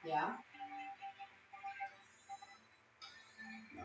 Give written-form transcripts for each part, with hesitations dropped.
Yeah. No.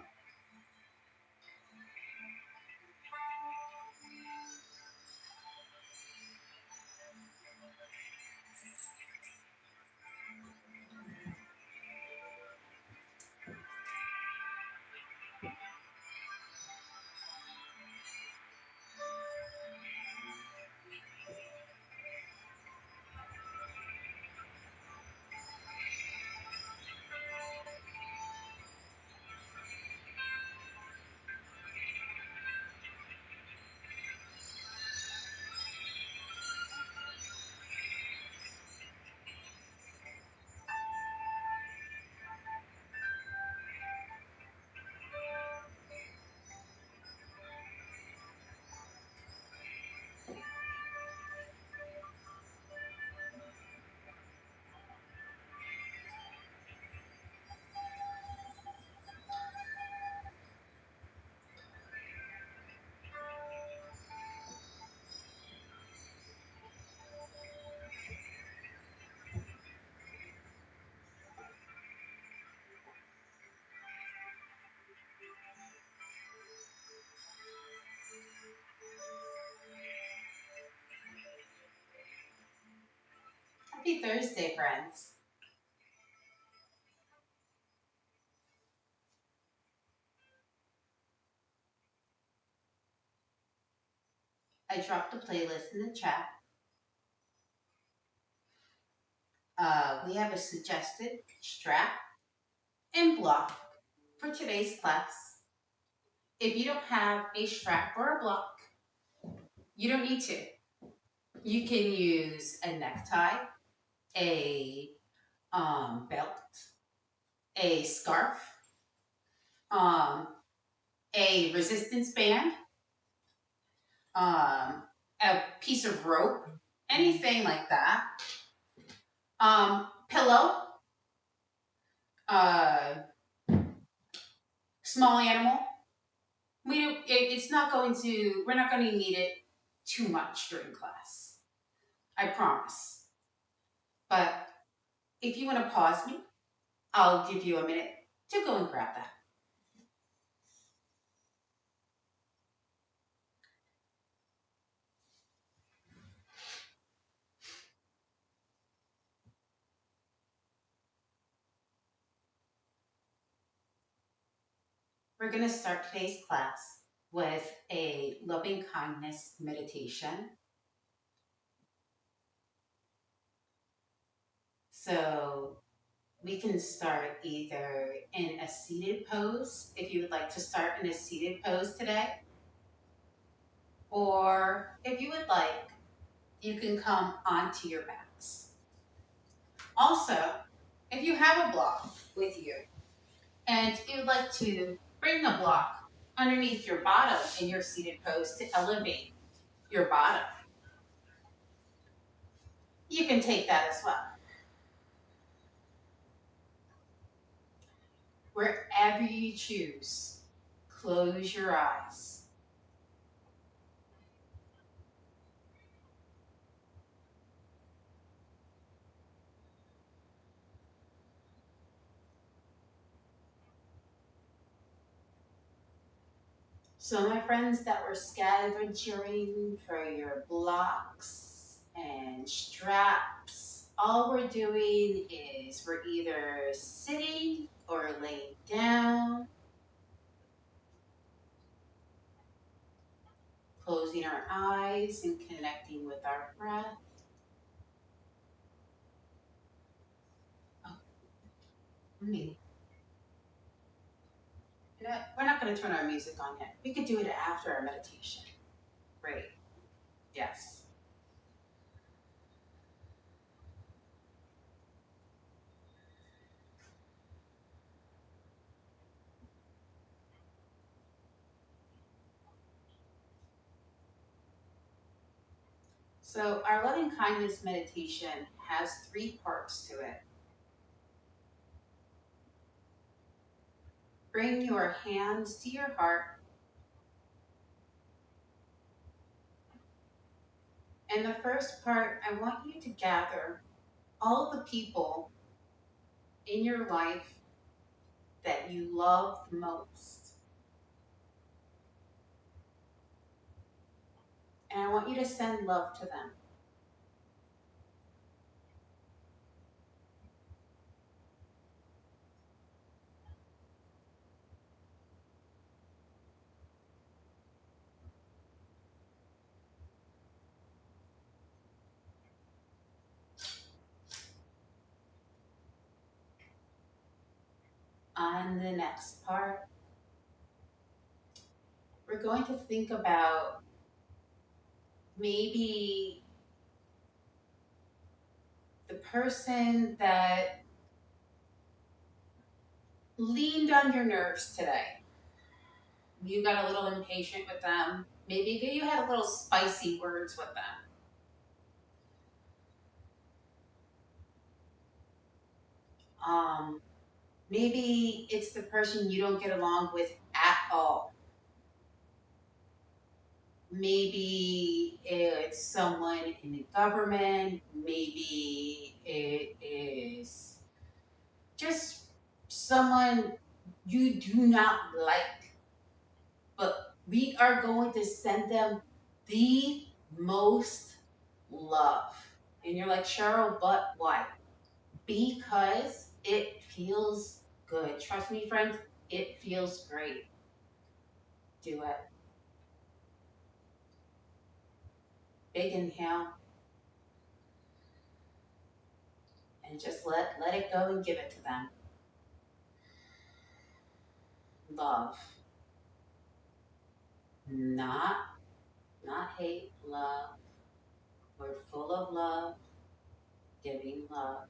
Happy Thursday, friends. I dropped a playlist in the chat. We have a suggested strap and block for today's class. If you don't have a strap or a block, you don't need to. You can use a necktie, a belt, a scarf, um, a resistance band, a piece of rope, anything like that. Pillow, uh, small animal. It's not going to. We're not going to need it too much during class. I promise. But if you want to pause me, I'll give you a minute to go and grab that. We're going to start today's class with a loving kindness meditation. So we can start either in a seated pose, if you would like to start in a seated pose today, or if you would like, you can come onto your backs. Also, if you have a block with you and you would like to bring the block underneath your bottom in your seated pose to elevate your bottom, you can take that as well. Wherever you choose, close your eyes. So my friends that were scavenging for your blocks and straps, all we're doing is we're either sitting or laying down, closing our eyes and connecting with our breath. Oh, me. We're not going to turn our music on yet. We could do it after our meditation. Great. Yes. So our loving kindness meditation has 3 parts to it. Bring your hands to your heart. In the first part, I want you to gather all the people in your life that you love the most. And I want you to send love to them. On the next part, we're going to think about maybe the person that leaned on your nerves today. You got a little impatient with them. Maybe you had a little spicy words with them. Um, Maybe it's the person you don't get along with at all. Maybe it's someone in the government. Maybe it is just someone you do not like. But we are going to send them the most love. And you're like, Cheryl, but why? Because it feels good. Trust me, friends, it feels great. Do it. Big inhale. And just let it go and give it to them. Love. Not hate, love. We're full of love, giving love.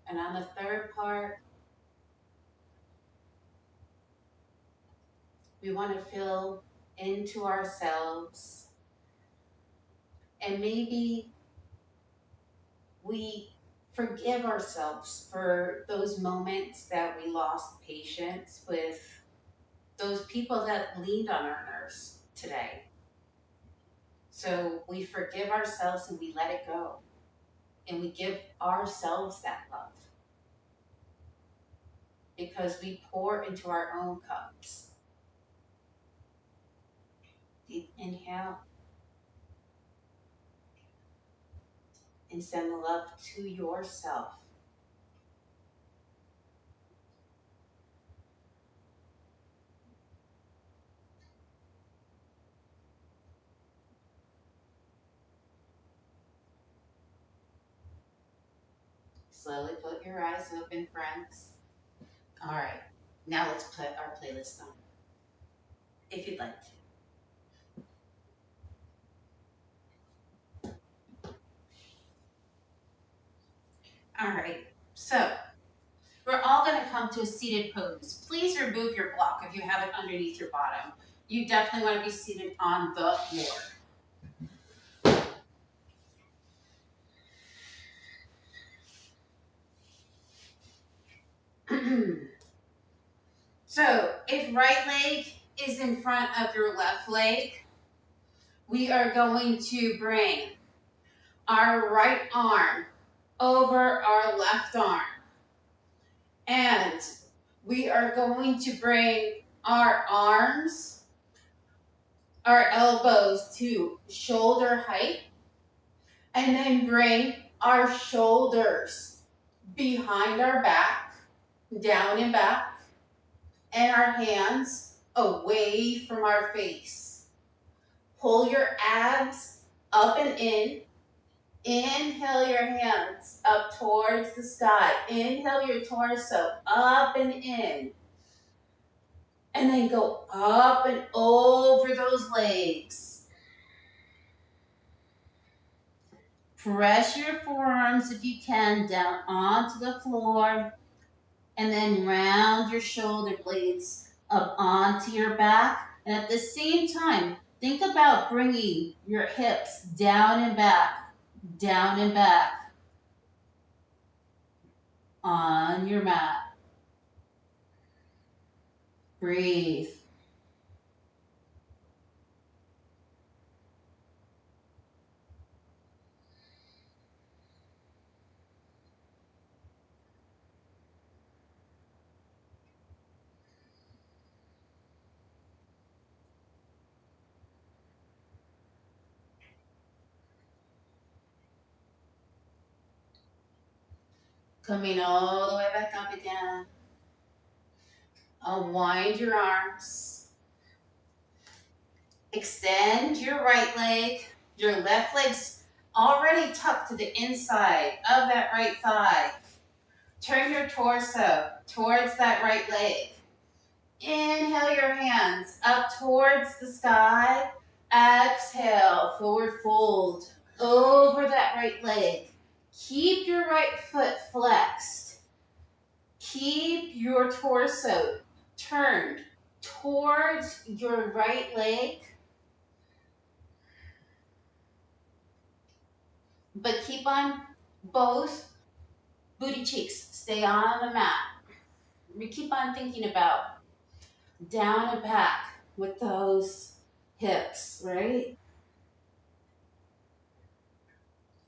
And on the third part, we want to feel into ourselves. And maybe we forgive ourselves for those moments that we lost patience with those people that leaned on our nerves today. So we forgive ourselves and we let it go. And we give ourselves that love. Because we pour into our own cups. Deep inhale. And send the love to yourself. Slowly put your eyes open, friends. All right, now let's put our playlist on, if you'd like to. All right, so we're all going to come to a seated pose. Please remove your block if you have it underneath your bottom. You definitely want to be seated on the floor. So if right leg is in front of your left leg, we are going to bring our right arm over our left arm. And we are going to bring our arms, our elbows to shoulder height, and then bring our shoulders behind our back, down and back, and our hands away from our face. Pull your abs up and in. Inhale your hands up towards the sky. Inhale your torso up and in. And then go up and over those legs. Press your forearms if you can down onto the floor. And then round your shoulder blades up onto your back. And at the same time, think about bringing your hips down and back on your mat. Breathe. Coming all the way back up again. Unwind your arms. Extend your right leg. Your left leg's already tucked to the inside of that right thigh. Turn your torso towards that right leg. Inhale your hands up towards the sky. Exhale, forward fold over that right leg. Keep your right foot flexed. Keep your torso turned towards your right leg, but keep on both booty cheeks. Stay on the mat. We keep on thinking about down and back with those hips, right?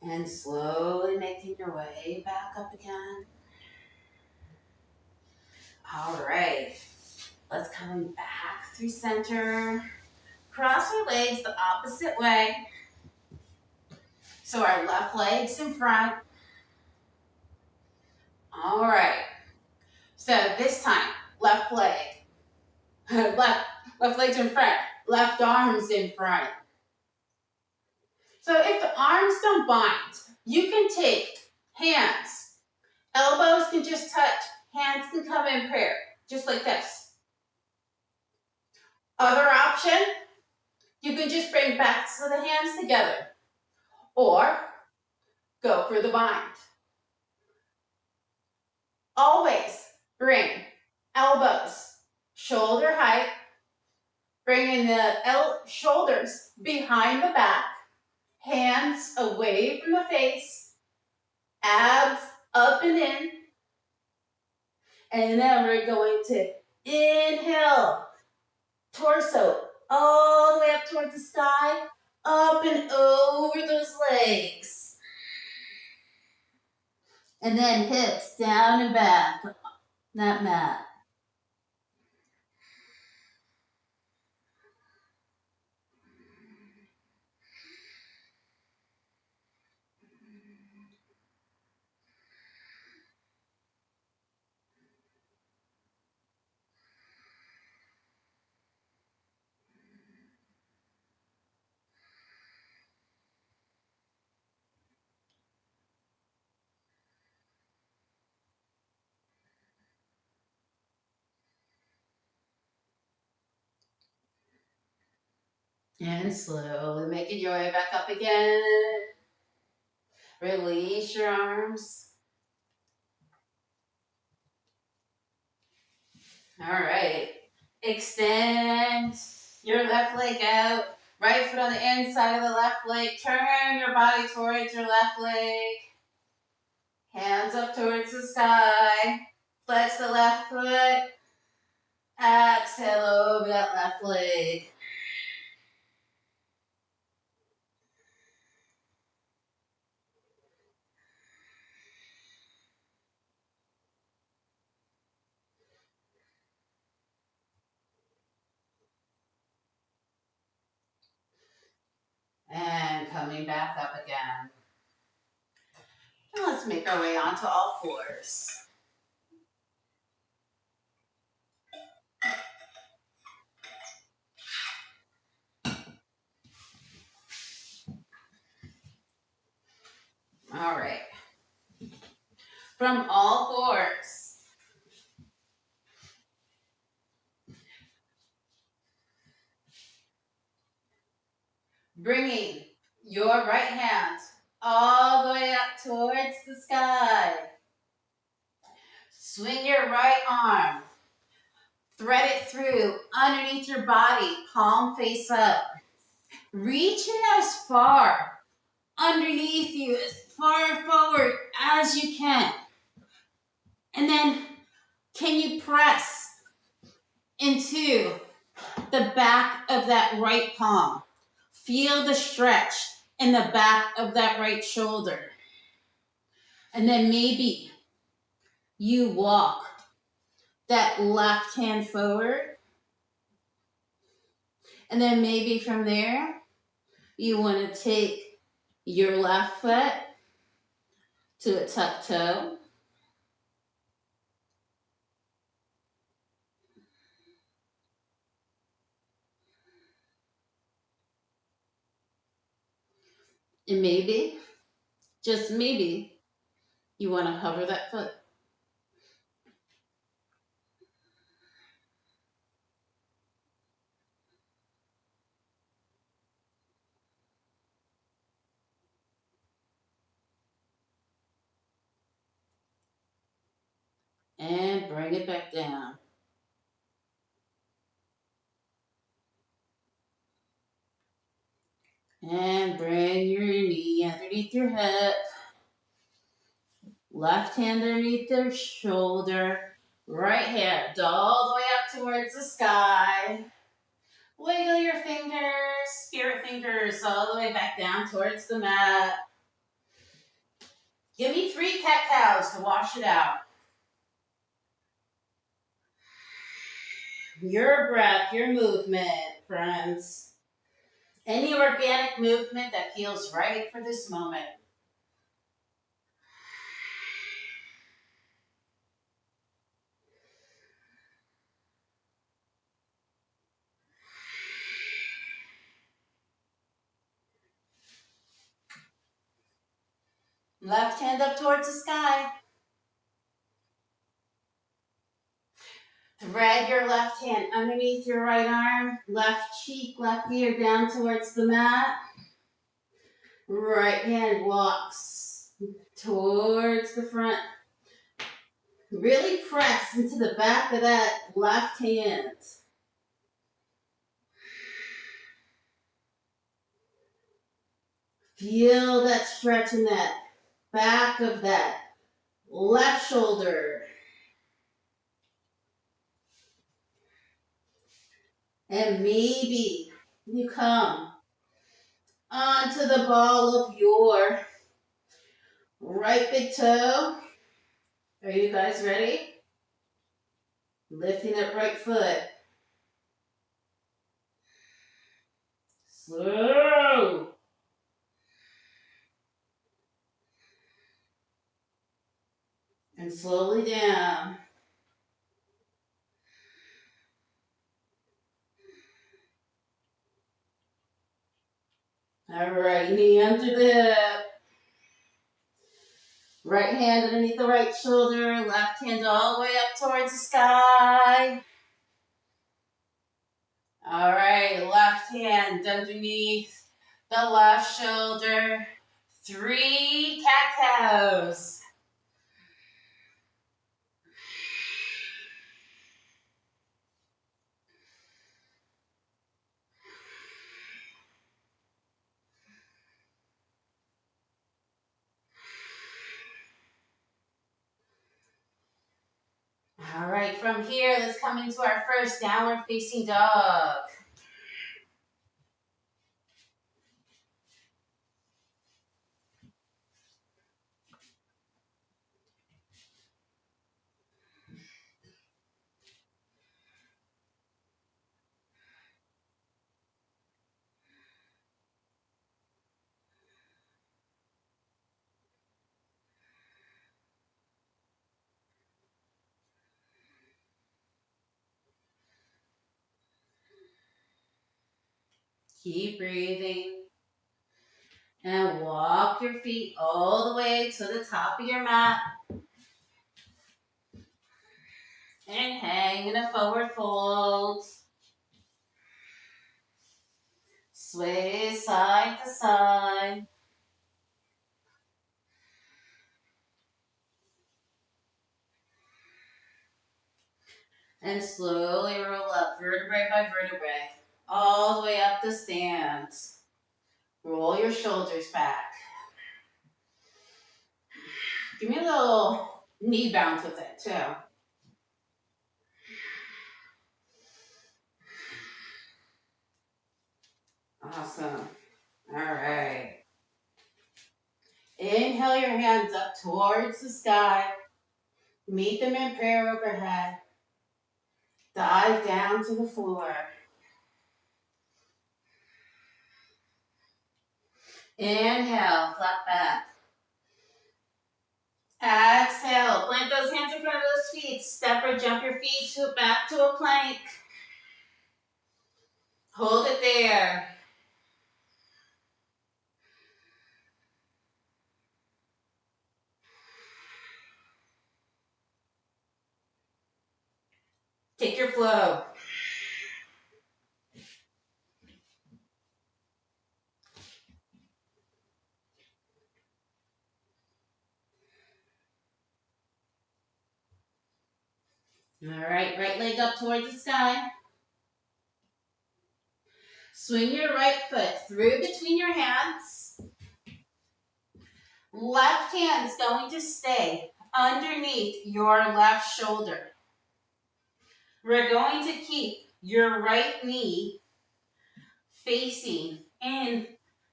And slowly making your way back up again. All right, let's come back through center. Cross our legs the opposite way. So our left leg's in front. All right, so this time, left leg, left leg's in front, left arm's in front. So if the arms don't bind, you can take hands. Elbows can just touch. Hands can come in prayer, just like this. Other option, you can just bring backs of the hands together. Or go for the bind. Always bring elbows shoulder height. Bringing the shoulders behind the back. Hands away from the face. Abs up and in. And then we're going to inhale. Torso all the way up towards the sky. Up and over those legs. And then hips down and back. That mat. And slowly making your way back up again. Release your arms. All right. Extend your left leg out. Right foot on the inside of the left leg. Turn your body towards your left leg. Hands up towards the sky. Flex the left foot. Exhale over that left leg. And coming back up again. And let's make our way onto all fours. All right. From all fours. Bringing your right hand all the way up towards the sky. Swing your right arm. Thread it through underneath your body, palm face up. Reach in as far underneath you, as far forward as you can. And then, can you press into the back of that right palm? Feel the stretch in the back of that right shoulder. And then maybe you walk that left hand forward. And then maybe from there, you want to take your left foot to a tuck toe. And maybe, just maybe, you want to hover that foot. And bring it back down. And bring your knee underneath your hip. Left hand underneath the shoulder. Right hand all the way up towards the sky. Wiggle your fingers, spirit fingers, all the way back down towards the mat. Give me 3 cat-cows to wash it out. Your breath, your movement, friends. Any organic movement that feels right for this moment. Left hand up towards the sky. Thread your left hand underneath your right arm. Left cheek, left ear down towards the mat. Right hand walks towards the front. Really press into the back of that left hand. Feel that stretch in that back of that left shoulder. And maybe you come onto the ball of your right big toe. Are you guys ready? Lifting that right foot. Slow. And slowly down. All right, knee under the hip. Right hand underneath the right shoulder. Left hand all the way up towards the sky. All right, left hand underneath the left shoulder. 3 cat-cows. All right, from here, let's come into our first downward facing dog. Keep breathing. And walk your feet all the way to the top of your mat. And hang in a forward fold. Sway side to side. And slowly roll up vertebrae by vertebrae. All the way up the stance. Roll your shoulders back. Give me a little knee bounce with it too. Awesome. All right. Inhale your hands up towards the sky. Meet them in prayer overhead. Dive down to the floor. Inhale, flat back. Exhale, plant those hands in front of those feet. Step or jump your feet back to a plank. Hold it there. Take your flow. All right, right leg up towards the sky. Swing your right foot through between your hands. Left hand's going to stay underneath your left shoulder. We're going to keep your right knee facing in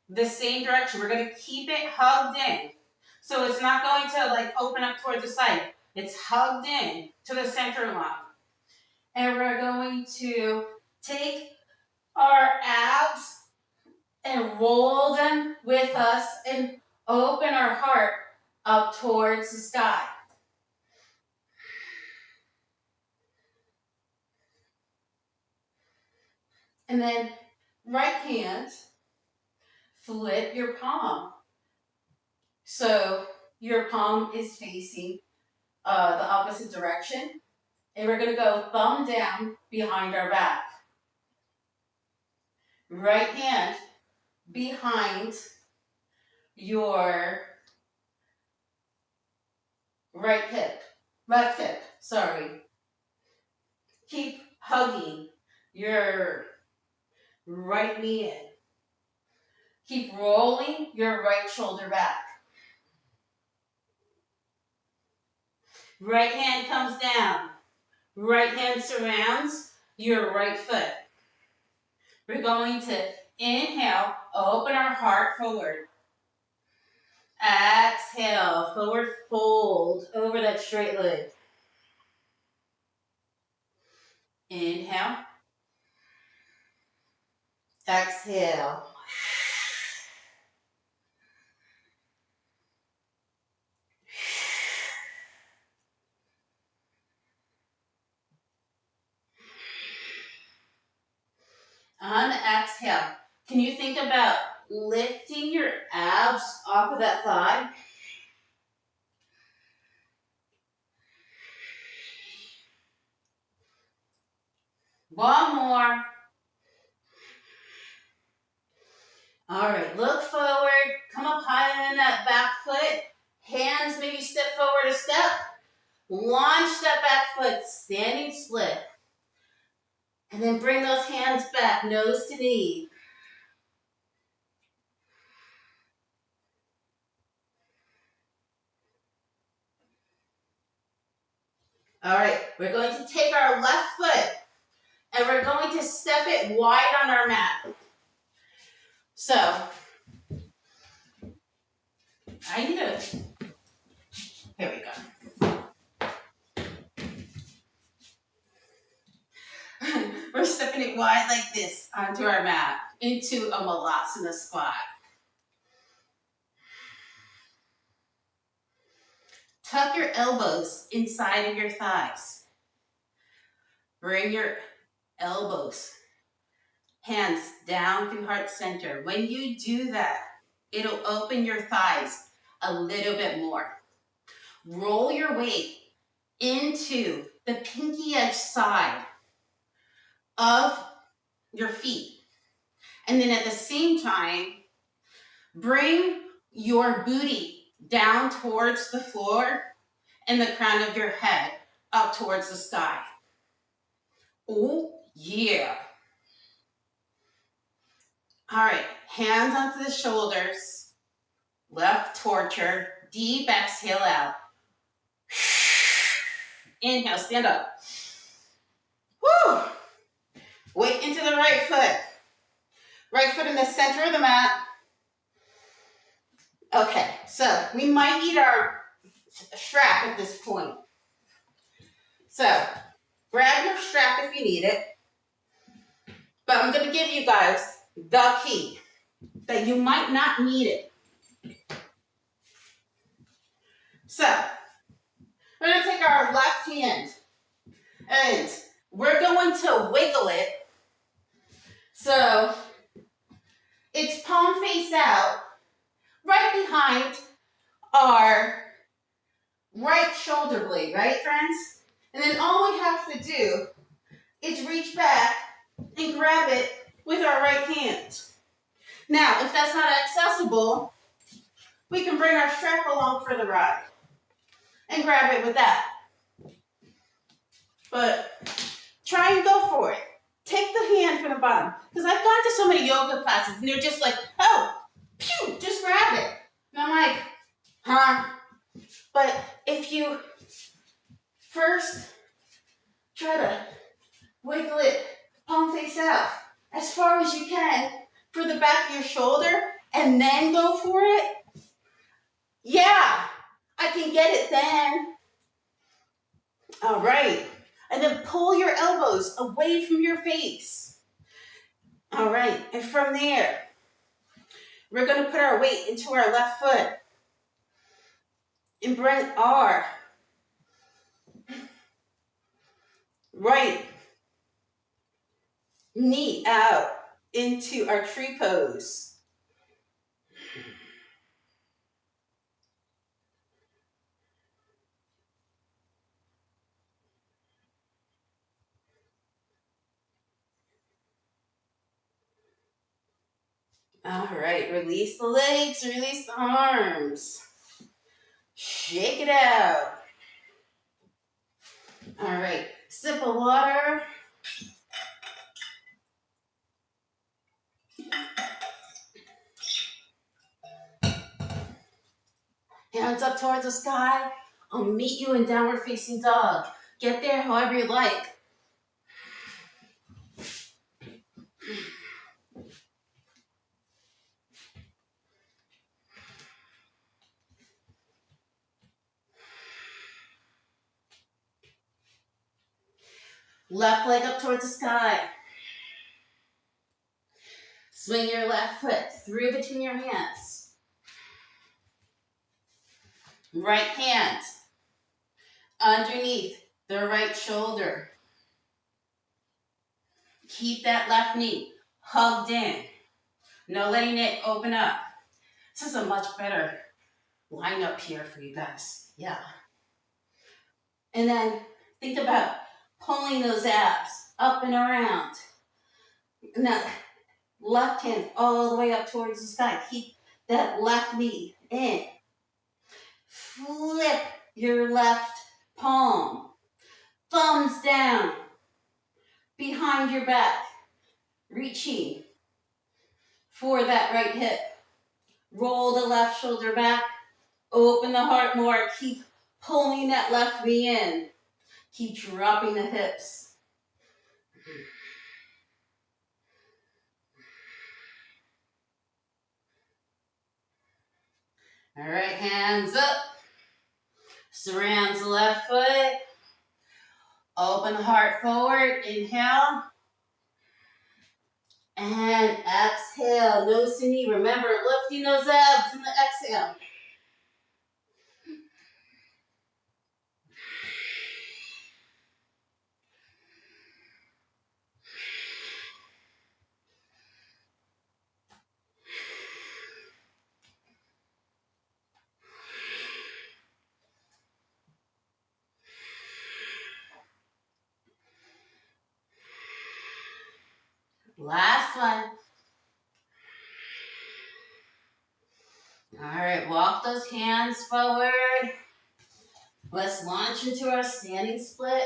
the same direction. We're going to keep it hugged in. So it's not going to like open up towards the side. It's hugged in to the center line. And we're going to take our abs and roll them with us and open our heart up towards the sky. And then right hand, flip your palm. So your palm is facing the opposite direction. And we're going to go thumb down behind our back. Right hand behind your left hip, sorry. Keep hugging your right knee in. Keep rolling your right shoulder back. Right hand comes down. Right hand surrounds your right foot. We're going to inhale, open our heart forward. Exhale, forward fold over that straight leg. Inhale. Exhale. On exhale, can you think about lifting your abs off of that thigh? One more. All right, look forward, come up high in that back foot. Hands maybe step forward a step. Launch that back foot, standing split. And then bring those hands back, nose to knee. All right, we're going to take our left foot and we're going to step it wide on our mat. So, here we go. We're stepping it wide like this onto our mat into a Malasana squat. Tuck your elbows inside of your thighs. Bring your elbows, hands down through heart center. When you do that, it'll open your thighs a little bit more. Roll your weight into the pinky edge side of your feet. And then at the same time, bring your booty down towards the floor and the crown of your head up towards the sky. Oh, yeah. All right, hands onto the shoulders, left torture, deep exhale out. Inhale, stand up. Woo! Weight into the right foot. Right foot in the center of the mat. Okay, so we might need our strap at this point. So, grab your strap if you need it. But I'm going to give you guys the key that you might not need it. So, we're going to take our left hand and we're going to wiggle it so it's palm face out right behind our right shoulder blade, right, friends? And then all we have to do is reach back and grab it with our right hand. Now, if that's not accessible, we can bring our strap along for the ride and grab it with that. But try and go for it. Take the hand from the bottom. Because I've gone to so many yoga classes and they're just like, oh, pew, just grab it. And I'm like, huh? But if you first try to wiggle it palm face out as far as you can for the back of your shoulder and then go for it, yeah, I can get it then. All right. And then pull your elbows away from your face. All right. And from there, we're going to put our weight into our left foot and bring our right knee out into our tree pose. All right, release the legs, release the arms. Shake it out. All right, sip of water. Hands up towards the sky. I'll meet you in downward facing dog. Get there however you like. Left leg up towards the sky. Swing your left foot through between your hands. Right hand underneath the right shoulder. Keep that left knee hugged in. No letting it open up. This is a much better lineup here for you guys. Yeah. And then think about pulling those abs up and around. Now, left hand all the way up towards the sky. Keep that left knee in. Flip your left palm. Thumbs down. Behind your back. Reaching for that right hip. Roll the left shoulder back. Open the heart more. Keep pulling that left knee in. Keep dropping the hips. All right, hands up. Surrounds the left foot. Open the heart forward. Inhale. And exhale. Nose to knee. Remember, lifting those abs in the exhale. Last one. All right, walk those hands forward. Let's launch into our standing split.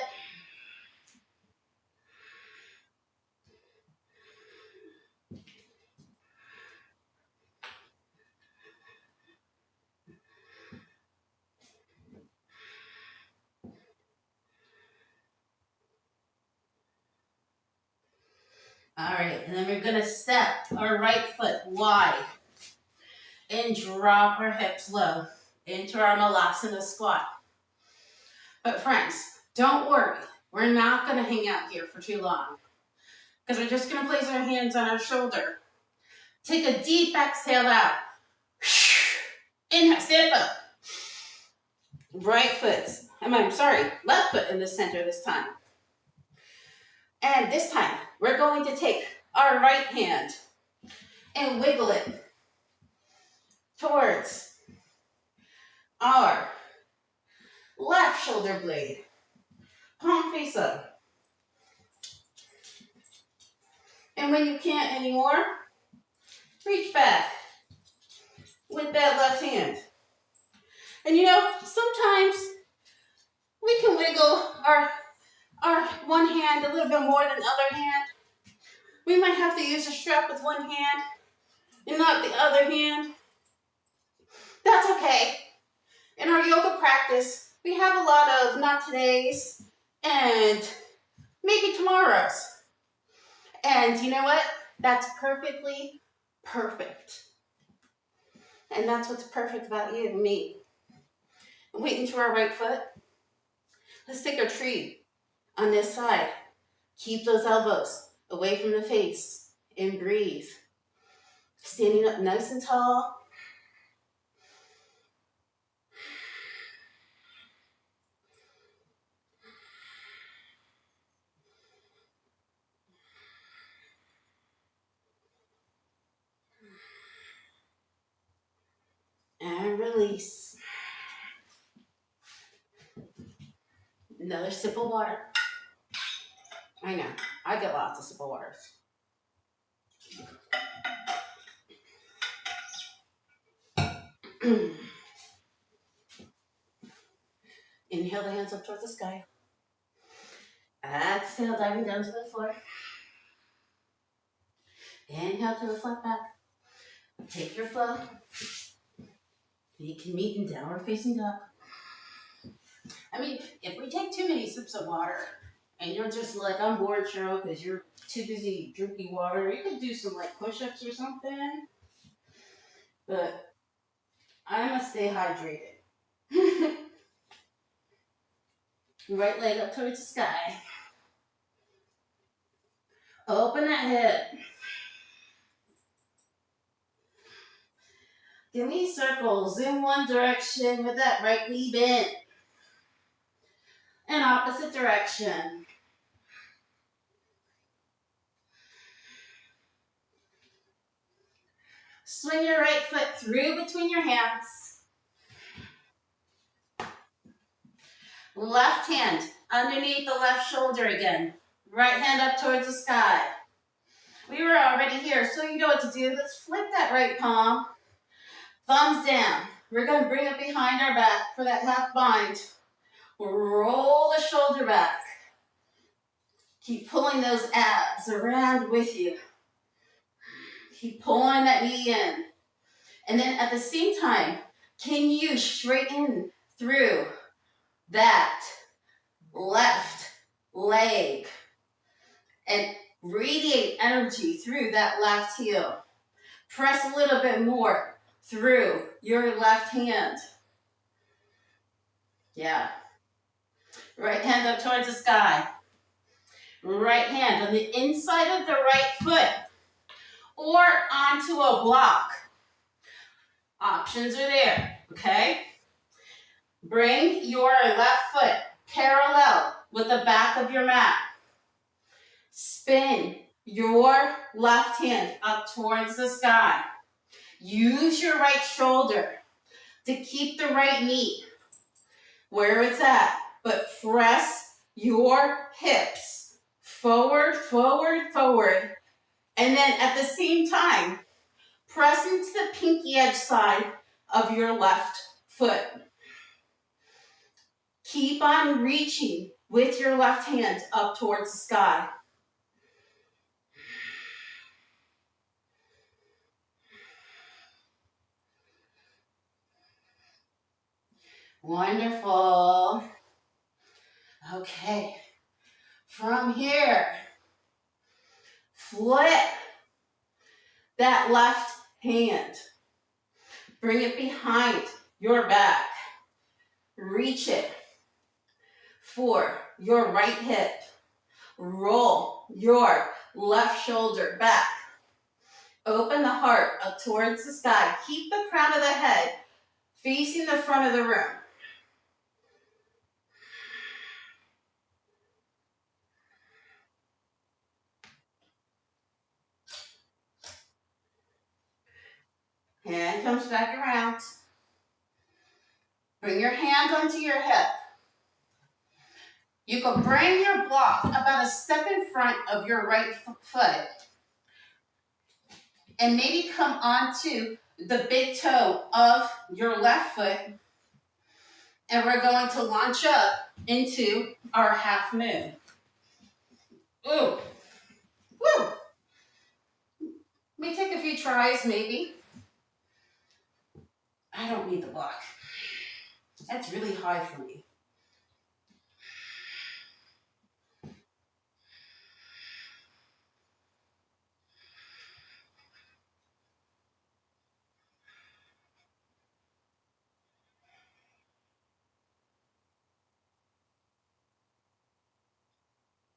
All right, and then we're gonna step our right foot wide and drop our hips low into our Malasana squat. But friends, don't worry. We're not gonna hang out here for too long because we're just gonna place our hands on our shoulder. Take a deep exhale out. Inhale, stand up. Left foot in the center this time. And this time, we're going to take our right hand and wiggle it towards our left shoulder blade. Palm face up. And when you can't anymore, reach back with that left hand. And you know, sometimes we can wiggle our one hand a little bit more than the other hand. We might have to use a strap with one hand and not the other hand. That's okay. In our yoga practice, we have a lot of not todays and maybe tomorrows. And you know what? That's perfectly perfect. And that's what's perfect about you and me. Waiting to our right foot. Let's take our tree on this side. Keep those elbows away from the face and breathe. Standing up nice and tall. And release. Another sip of water. I know, I get lots of sip of waters. Inhale the hands up towards the sky. Exhale, diving down to the floor. Inhale to reflect back. Take your flow. You can meet in downward facing dog. I mean, if we take too many sips of water and you're just like, I'm bored, Cheryl, because you're too busy drinking water, you could do some like push-ups or something. But I must stay hydrated. Right leg up towards the sky. Open that hip. Give me circles in one direction with that right knee bent. And opposite direction. Swing your right foot through between your hands. Left hand underneath the left shoulder again. Right hand up towards the sky. We were already here, so you know what to do. Let's flip that right palm. Thumbs down. We're going to bring it behind our back for that half bind. Roll the shoulder back. Keep pulling those abs around with you. Keep pulling that knee in. And then at the same time, can you straighten through that left leg and radiate energy through that left heel. Press a little bit more through your left hand. Yeah. Right hand up towards the sky. Right hand on the inside of the right foot or onto a block. Options are there, okay? Bring your left foot parallel with the back of your mat. Spin your left hand up towards the sky. Use your right shoulder to keep the right knee where it's at, but press your hips forward, forward, forward, and then at the same time, press into the pinky edge side of your left foot. Keep on reaching with your left hand up towards the sky. Wonderful. Okay. From here, flip that left hand. Bring it behind your back. Reach it for your right hip. Roll your left shoulder back. Open the heart up towards the sky. Keep the crown of the head facing the front of the room. Hand comes back around. Bring your hand onto your hip. You can bring your block about a step in front of your right foot and maybe come onto the big toe of your left foot, and we're going to launch up into our half moon. Ooh, woo! May take a few tries, maybe. I don't need the block. That's really high for me.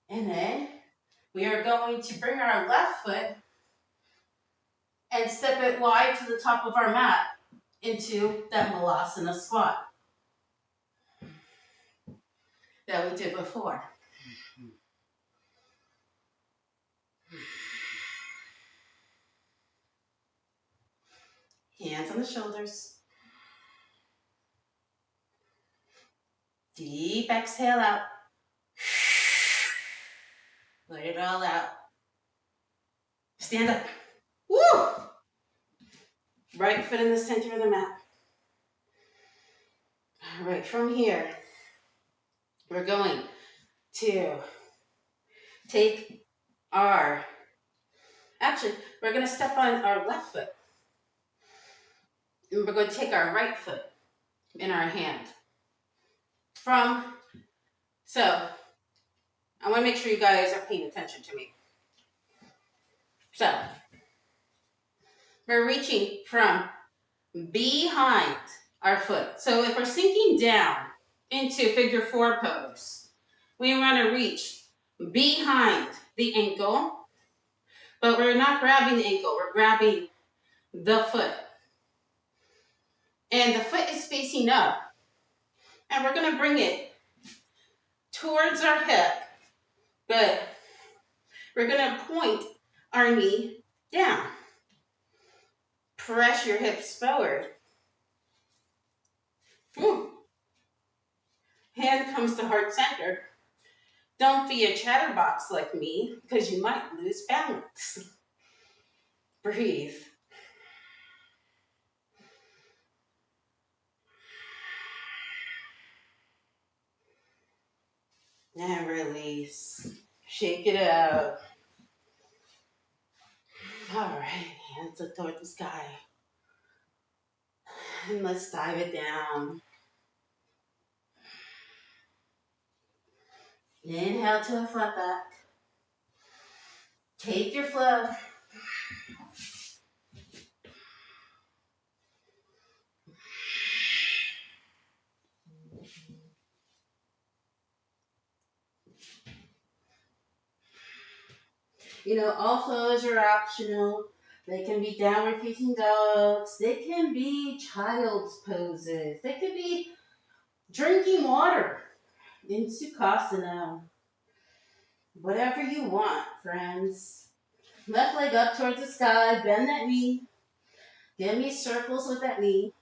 And then we are going to bring our left foot and step it wide to the top of our mat into that Malasana squat that we did before. Hands on the shoulders. Deep exhale out. Let it all out. Stand up. Woo! Right foot in the center of the mat. All right, from here, we're going to take we're going to step on our left foot. And we're going to take our right foot in our hand. So, I want to make sure you guys are paying attention to me. So, we're reaching from behind our foot. So if we're sinking down into figure 4 pose, we want to reach behind the ankle, but we're not grabbing the ankle, we're grabbing the foot. And the foot is facing up. And we're going to bring it towards our hip, but we're going to point our knee down. Press your hips forward. Hand comes to heart center. Don't be a chatterbox like me, because you might lose balance. Breathe. And release. Shake it out. All right, hands up toward the sky. And let's dive it down. Inhale to a flat back. Take your flow. All flows are optional. They can be downward facing dogs. They can be child's poses. They could be drinking water in Sukhasana. Whatever you want, friends. Left leg up towards the sky. Bend that knee. Give me circles with that knee.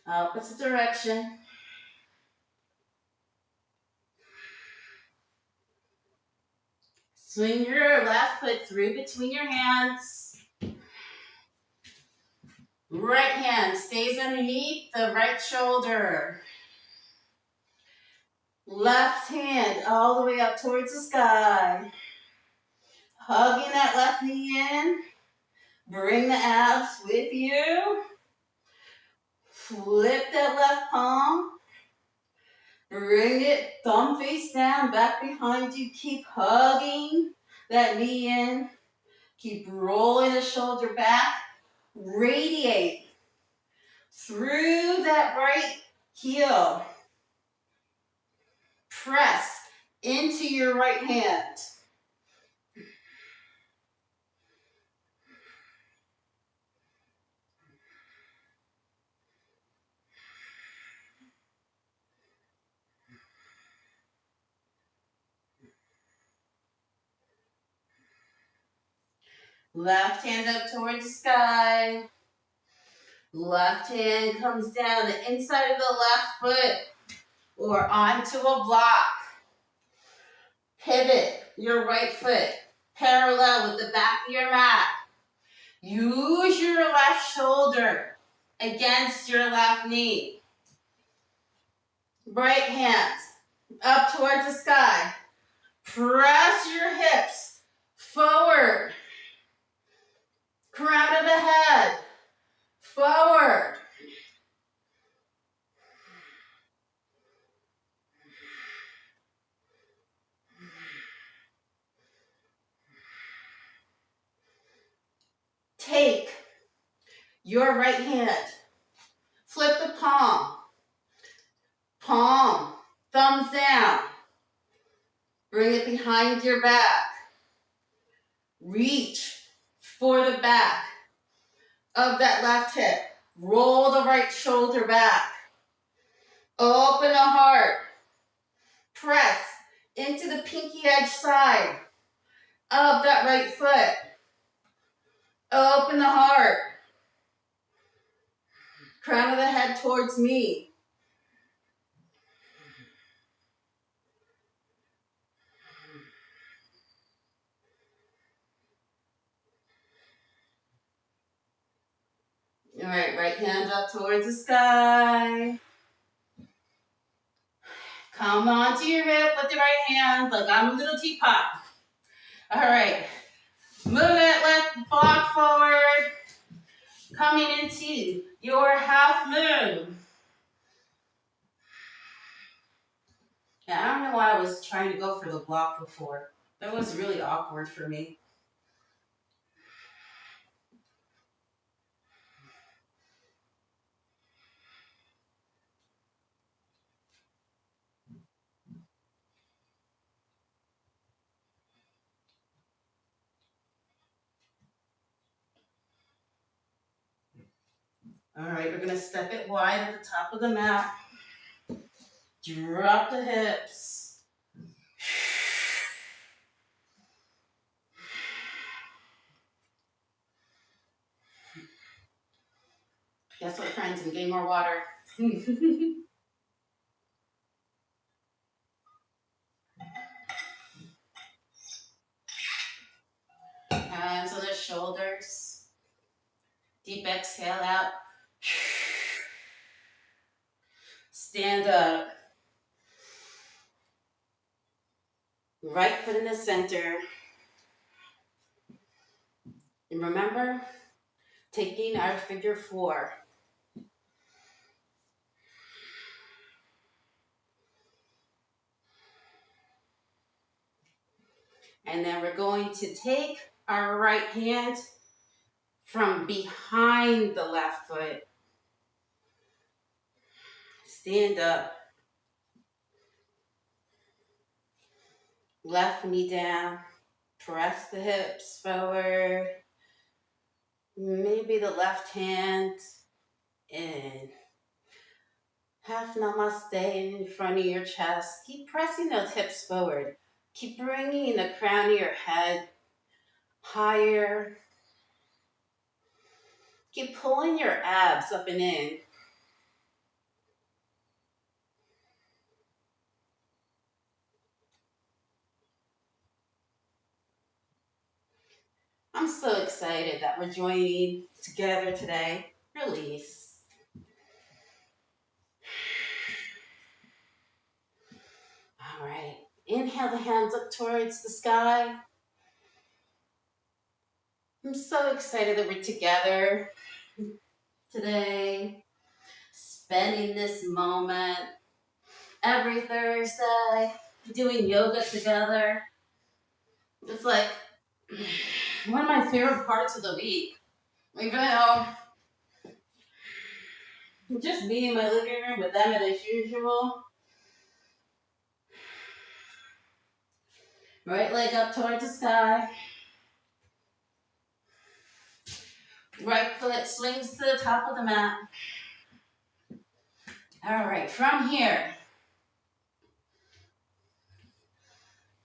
Opposite direction. Swing your left foot through between your hands. Right hand stays underneath the right shoulder. Left hand all the way up towards the sky. Hugging that left knee in. Bring the abs with you. Flip that left palm. Bring it thumb face down, back behind you. Keep hugging that knee in. Keep rolling the shoulder back. Radiate through that right heel. Press into your right hand. Left hand up towards the sky. Left hand comes down the inside of the left foot or onto a block. Pivot your right foot parallel with the back of your mat. Use your left shoulder against your left knee. Right hand up towards the sky. Press your hips forward. Crown of the head forward. Take your right hand, flip the palm, thumbs down, bring it behind your back, reach for the back of that left hip, roll the right shoulder back, open the heart, press into the pinky edge side of that right foot, open the heart, crown of the head towards me. All right, right hand up towards the sky. Come onto your hip with the right hand, like I'm a little teapot. All right, move that left block forward, coming into your half moon. Yeah, I don't know why I was trying to go for the block before. That was really awkward for me. All right, we're gonna step it wide at the top of the mat. Drop the hips. Guess what, friends? I'm getting more water. Hands on the shoulders. Deep exhale out. Stand up. Right foot in the center. And remember, taking our figure 4. And then we're going to take our right hand from behind the left foot. Stand up. Left knee down. Press the hips forward. Maybe the left hand in half namaste in front of your chest. Keep pressing those hips forward. Keep bringing the crown of your head higher. Keep pulling your abs up and in. I'm so excited that we're joining together today. Release. All right. Inhale the hands up towards the sky. I'm so excited that we're together today, spending this moment every Thursday, doing yoga together. It's like one of my favorite parts of the week. Even though just me in my living room with them as usual. Right leg up towards the sky. Right foot swings to the top of the mat. All right, from here,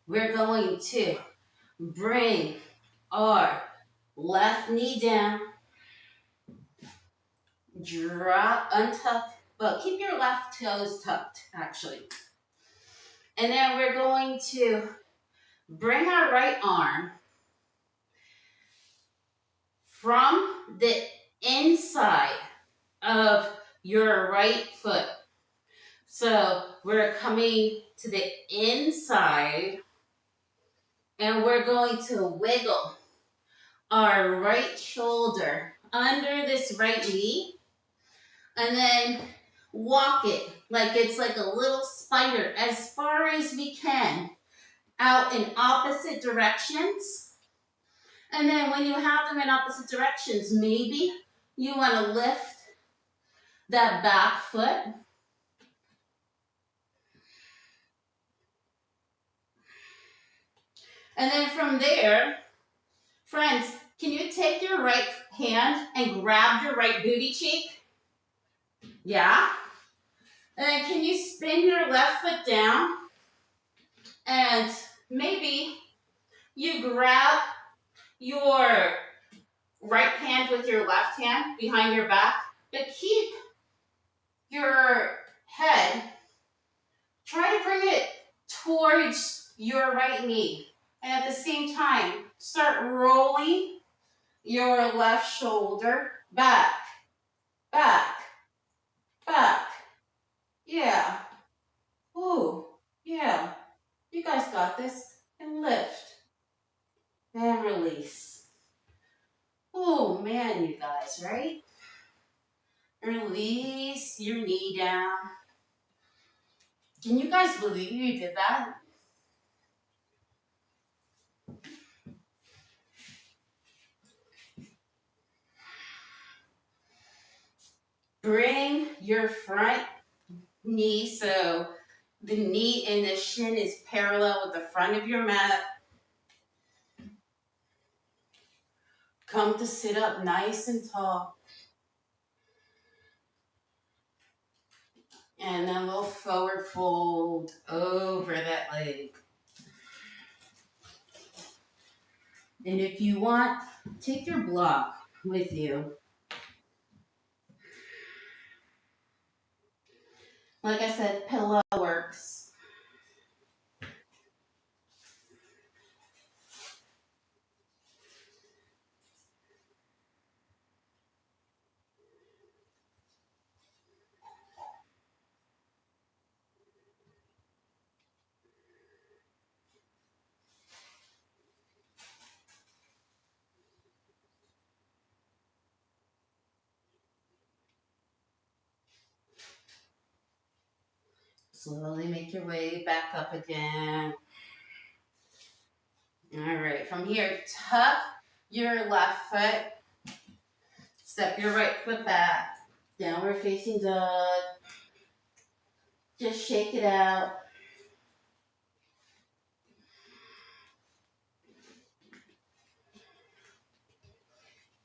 we're going to bring our left knee down. Drop, untuck, but keep your left toes tucked, actually. And then we're going to bring our right arm from the inside of your right foot. So we're coming to the inside and we're going to wiggle our right shoulder under this right knee and then walk it like it's like a little spider as far as we can out in opposite directions. And then when you have them in opposite directions, maybe you want to lift that back foot. And then from there, friends, can you take your right hand and grab your right booty cheek? Yeah. And then can you spin your left foot down? And maybe you grab your right hand with your left hand behind your back, but keep your head, try to bring it towards your right knee. And at the same time, start rolling your left shoulder back, back, back. Yeah. Ooh, yeah. You guys got this. And lift. And release. Oh, man, you guys, right? Release your knee down. Can you guys believe you did that? Bring your front knee so the knee and the shin is parallel with the front of your mat. Come to sit up nice and tall. And then we'll forward fold over that leg. And if you want, take your block with you. Like I said, pillow works. Slowly make your way back up again. All right, from here, tuck your left foot. Step your right foot back. Downward facing dog. Just shake it out.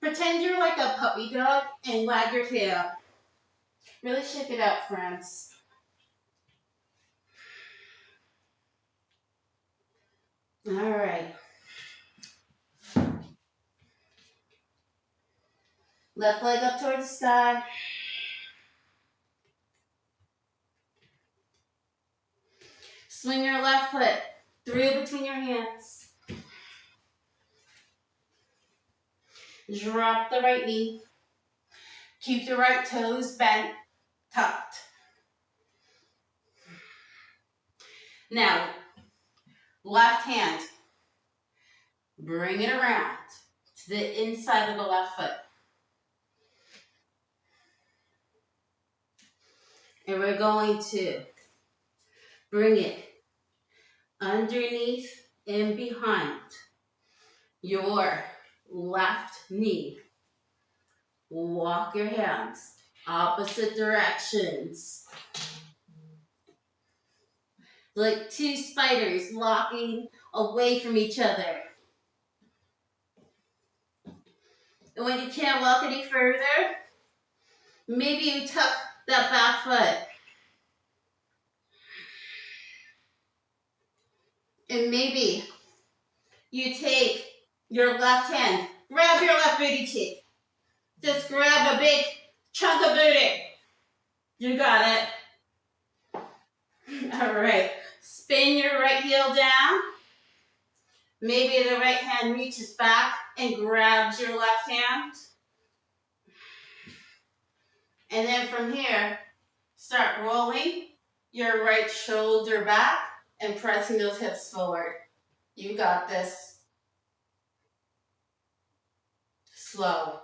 Pretend you're like a puppy dog and wag your tail. Really shake it out, friends. All right. Left leg up towards the sky. Swing your left foot through between your hands. Drop the right knee. Keep the right toes bent, tucked. Now, left hand. Bring it around to the inside of the left foot. And we're going to bring it underneath and behind your left knee. Walk your hands opposite directions. Like two spiders locking away from each other. And when you can't walk any further, maybe you tuck that back foot. And maybe you take your left hand, grab your left booty cheek. Just grab a big chunk of booty. You got it. All right. Spin your right heel down. Maybe the right hand reaches back and grabs your left hand. And then from here, start rolling your right shoulder back and pressing those hips forward. You got this. Slow.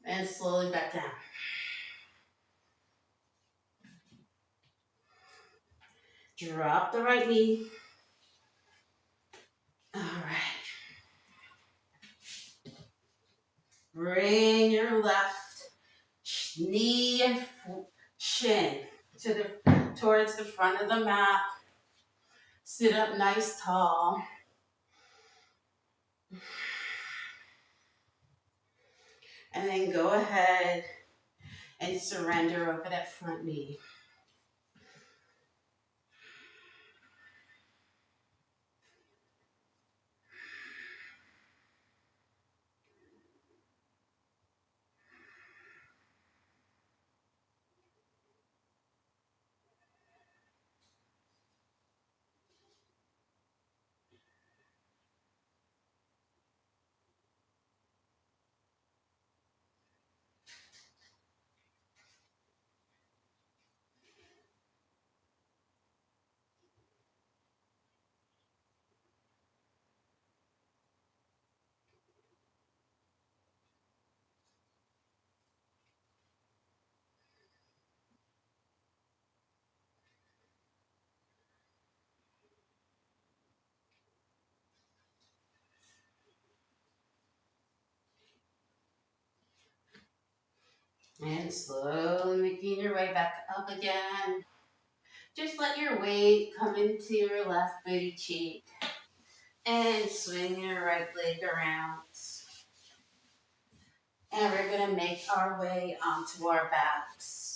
And slowly back down. Drop the right knee. All right. Bring your left knee and shin towards the front of the mat. Sit up nice tall. And then go ahead and surrender over that front knee. And slowly making your way back up again. Just let your weight come into your left booty cheek. And swing your right leg around. And we're going to make our way onto our backs.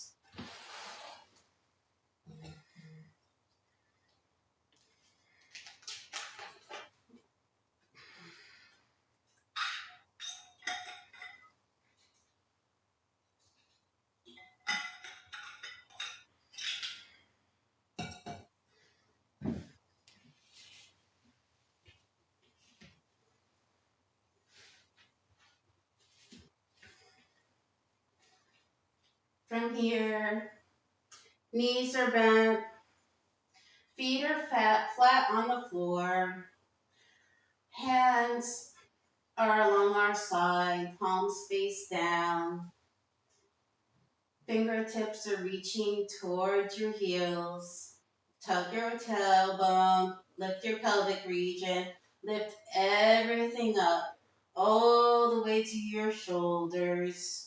From here, knees are bent, feet are flat on the floor, hands are along our side, palms face down, fingertips are reaching towards your heels. Tuck your tailbone, lift your pelvic region, lift everything up all the way to your shoulders.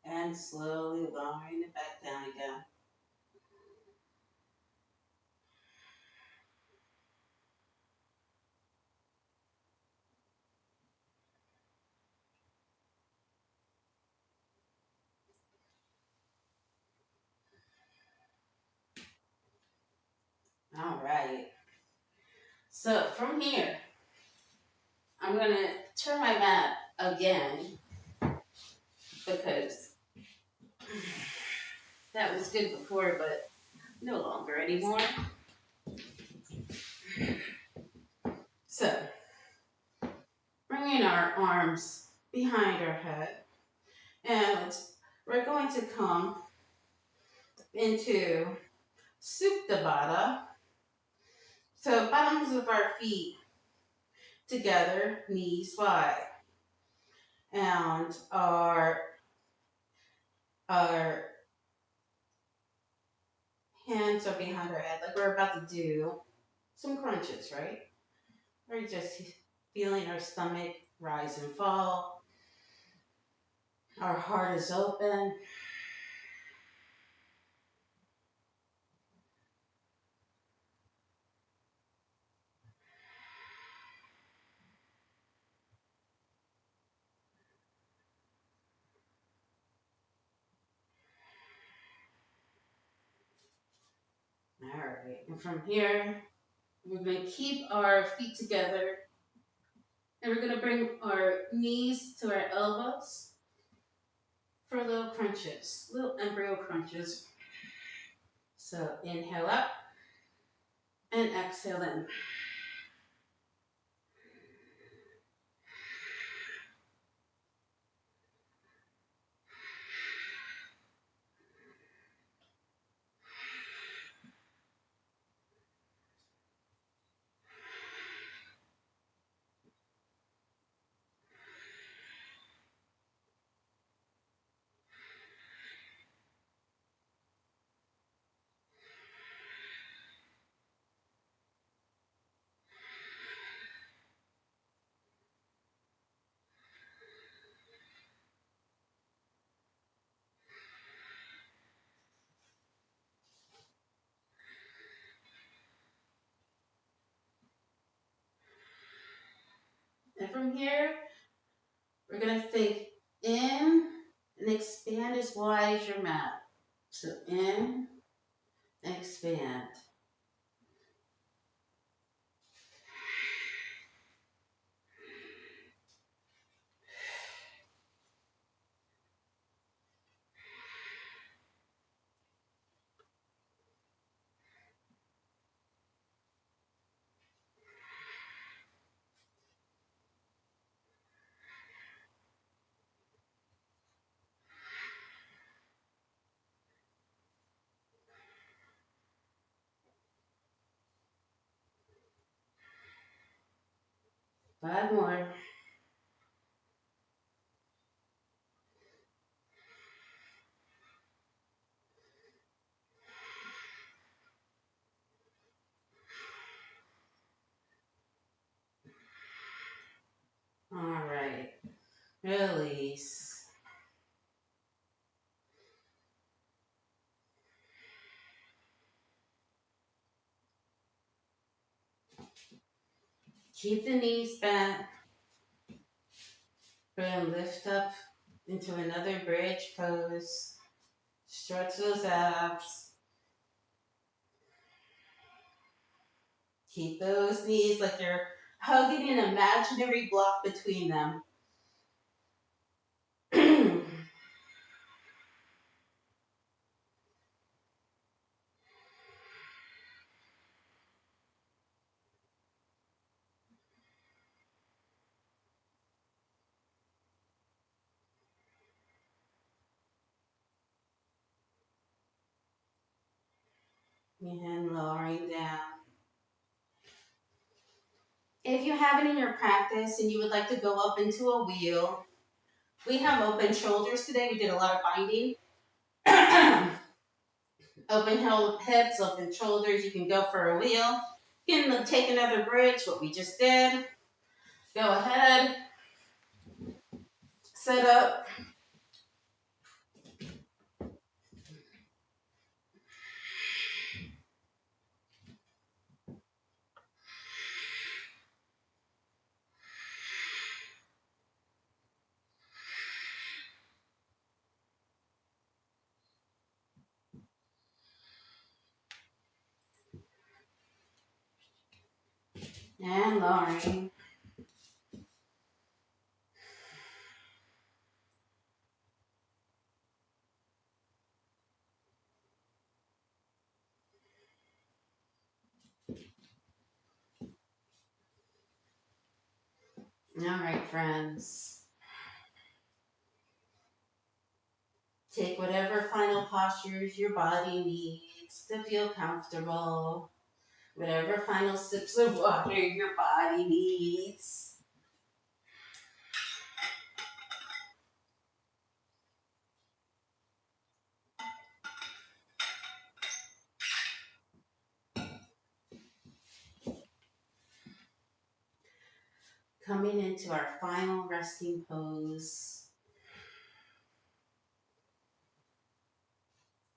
And slowly lowering it back down again. All right. So from here, I'm going to turn my mat again because that was good before, but no longer anymore. So, bringing our arms behind our head, and we're going to come into Supta Baddha. So, bottoms of our feet together, knees wide, and our hands are behind our head, like we're about to do some crunches, right? We're just feeling our stomach rise and fall. Our heart is open. right. And from here, we're going to keep our feet together. And we're going to bring our knees to our elbows for little crunches, little embryo crunches. So inhale up and exhale in. And from here, we're going to think in and expand as wide as your mat. So in and expand. 5 more. All right. Release. Keep the knees bent. We're going to lift up into another bridge pose. Stretch those abs. Keep those knees like you're hugging an imaginary block between them. And lowering down. If you have it in your practice and you would like to go up into a wheel, we have open shoulders today. We did a lot of binding. Open hips, open shoulders. You can go for a wheel. You can take another bridge, what we just did. Go ahead. Set up. And lowering. All right, friends. Take whatever final postures your body needs to feel comfortable. Whatever final sips of water your body needs. Coming into our final resting pose.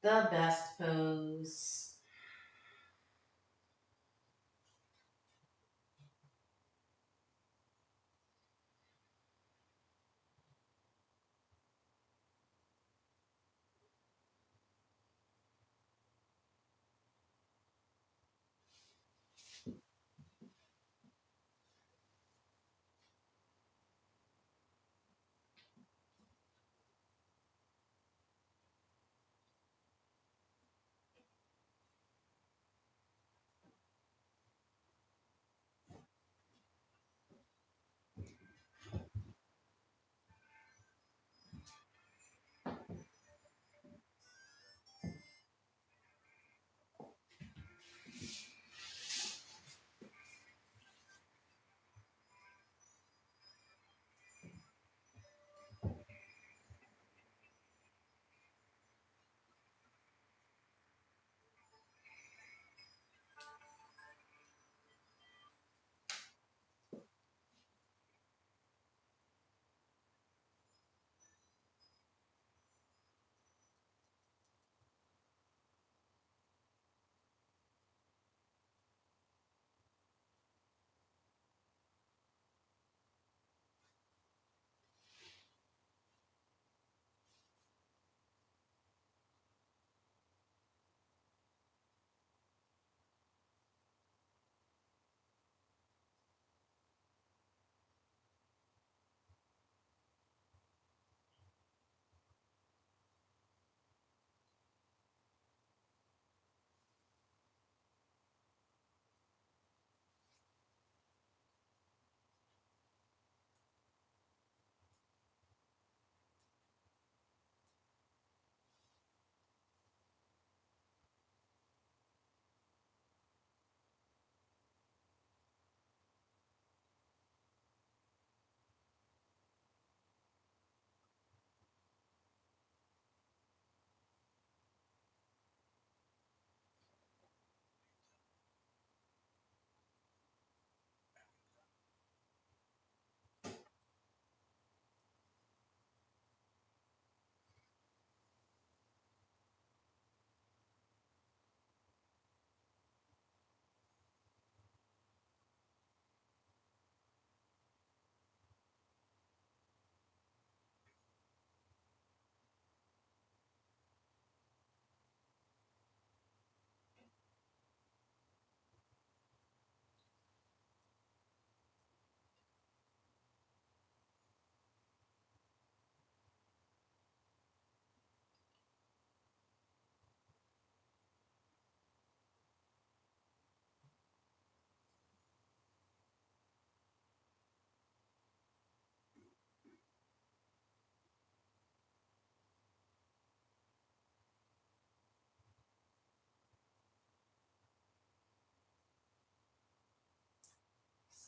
The best pose.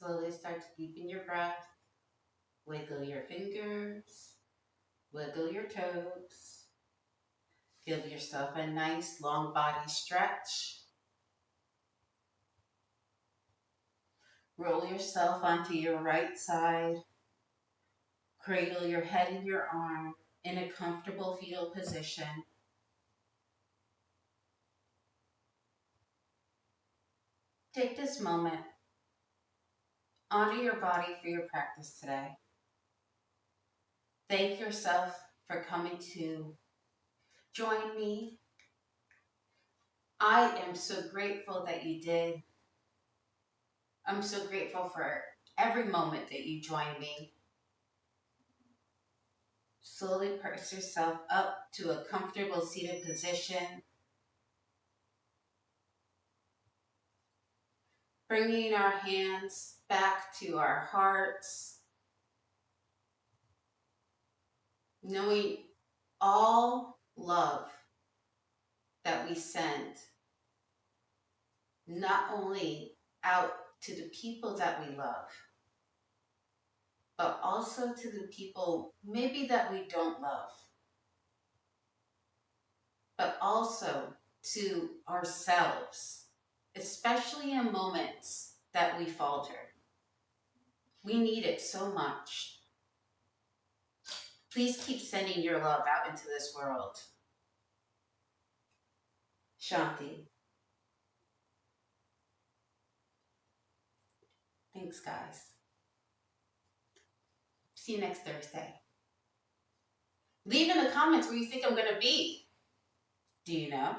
Slowly start to deepen your breath. Wiggle your fingers. Wiggle your toes. Give yourself a nice long body stretch. Roll yourself onto your right side. Cradle your head in your arm in a comfortable fetal position. Take this moment. Honor your body for your practice today. Thank yourself for coming to join me. I am so grateful that you did. I'm so grateful for every moment that you joined me. Slowly press yourself up to a comfortable seated position. Bringing our hands back to our hearts. Knowing all love that we send, not only out to the people that we love, but also to the people maybe that we don't love, but also to ourselves, especially in moments that we falter. We need it so much. Please keep sending your love out into this world. Shanti. Thanks, guys. See you next Thursday. Leave in the comments where you think I'm going to be. Do you know?